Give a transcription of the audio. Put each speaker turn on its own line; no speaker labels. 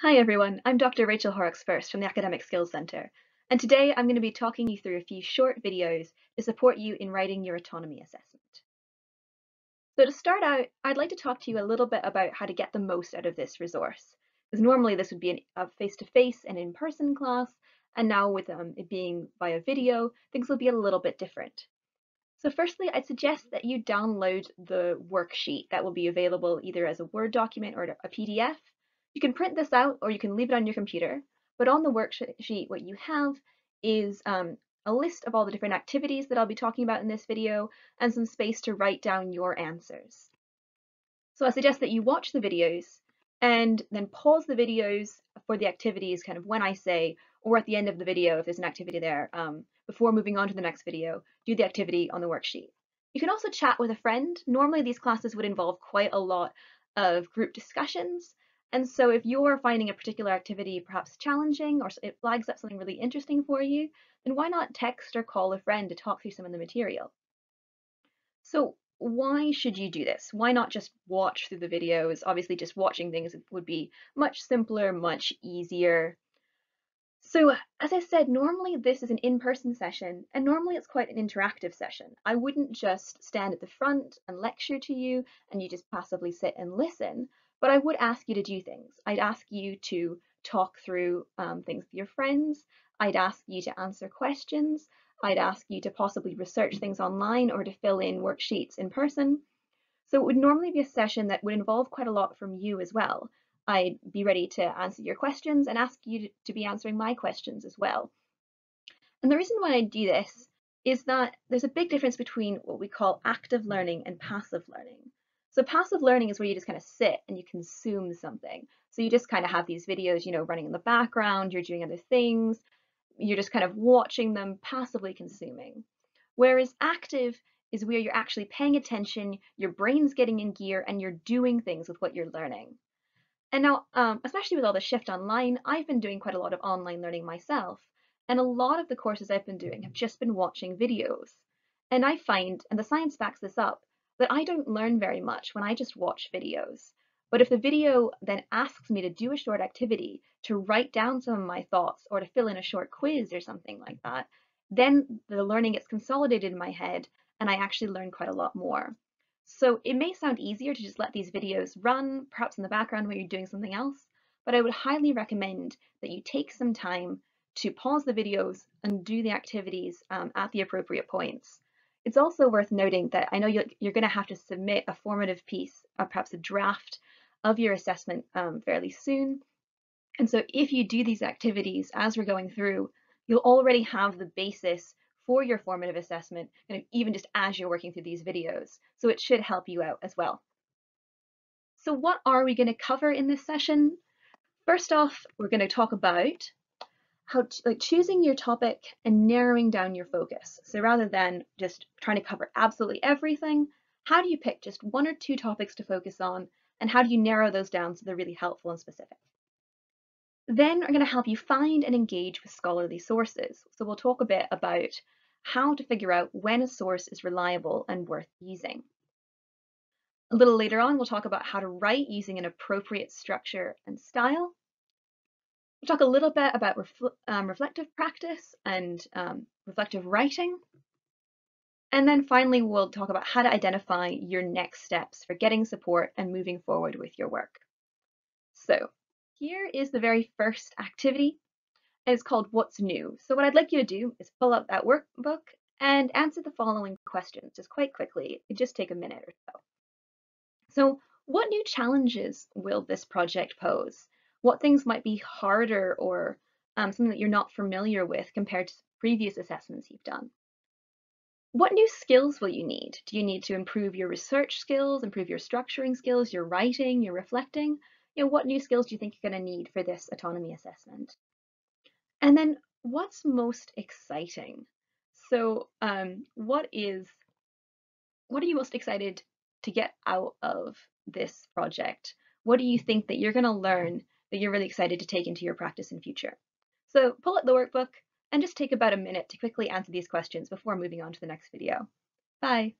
Hi everyone, I'm Dr. Rachel Horrocks-Birss from the Academic Skills Centre, and today I'm going to be talking you through a few short videos to support you in writing your autonomy assessment. So to start out, I'd like to talk to you a little bit about how to get the most out of this resource, because normally this would be a face-to-face and in-person class, and now with it being via video, things will be a little bit different. So firstly, I'd suggest that you download the worksheet that will be available either as a Word document or a PDF. You can print this out or you can leave it on your computer, but on the worksheet, what you have is a list of all the different activities that I'll be talking about in this video and some space to write down your answers. So I suggest that you watch the videos and then pause the videos for the activities kind of when I say, or at the end of the video if there's an activity there, before moving on to the next video, do the activity on the worksheet. You can also chat with a friend. Normally these classes would involve quite a lot of group discussions. And so if you're finding a particular activity perhaps challenging or it flags up something really interesting for you, then why not text or call a friend to talk through some of the material? So why should you do this? Why not just watch through the videos? Obviously, just watching things would be much simpler, much easier. So as I said, normally this is an in-person session, and normally it's quite an interactive session. I wouldn't just stand at the front and lecture to you, and you just passively sit and listen, but I would ask you to do things. I'd ask you to talk through things with your friends. I'd ask you to answer questions. I'd ask you to possibly research things online or to fill in worksheets in person. So it would normally be a session that would involve quite a lot from you as well. I'd be ready to answer your questions and ask you to be answering my questions as well. And the reason why I do this is that there's a big difference between what we call active learning and passive learning. So passive learning is where you just kind of sit and you consume something. So you just kind of have these videos, running in the background, you're doing other things, you're just kind of watching them, passively consuming. Whereas active is where you're actually paying attention, your brain's getting in gear, and you're doing things with what you're learning. And now, especially with all the shift online, I've been doing quite a lot of online learning myself. And a lot of the courses I've been doing have just been watching videos. And I find, and the science backs this up, that I don't learn very much when I just watch videos. But if the video then asks me to do a short activity, to write down some of my thoughts, or to fill in a short quiz or something like that, then the learning gets consolidated in my head and I actually learn quite a lot more. So it may sound easier to just let these videos run, perhaps in the background while you're doing something else, but I would highly recommend that you take some time to pause the videos and do the activities at the appropriate points. It's also worth noting that I know you're going to have to submit a formative piece, perhaps a draft of your assessment fairly soon. And so if you do these activities as we're going through, you'll already have the basis for your formative assessment, kind of even just as you're working through these videos. So it should help you out as well. So what are we going to cover in this session? First off, we're going to talk about how choosing your topic and narrowing down your focus. So rather than just trying to cover absolutely everything, how do you pick just one or two topics to focus on, and how do you narrow those down so they're really helpful and specific? Then we're going to help you find and engage with scholarly sources. So we'll talk a bit about how to figure out when a source is reliable and worth using. A little later on, we'll talk about how to write using an appropriate structure and style. We'll talk a little bit about reflective practice and reflective writing. And then finally, we'll talk about how to identify your next steps for getting support and moving forward with your work. So here is the very first activity. And it's called What's New? So what I'd like you to do is pull out that workbook and answer the following questions just quite quickly. It just take a minute or so. So what new challenges will this project pose? What things might be harder or something that you're not familiar with compared to previous assessments you've done? What new skills will you need? Do you need to improve your research skills, improve your structuring skills, your writing, your reflecting? What new skills do you think you're going to need for this autonomy assessment? And then what's most exciting? So what are you most excited to get out of this project? What do you think that you're going to learn that you're really excited to take into your practice in future? So pull out the workbook and just take about a minute to quickly answer these questions before moving on to the next video. Bye.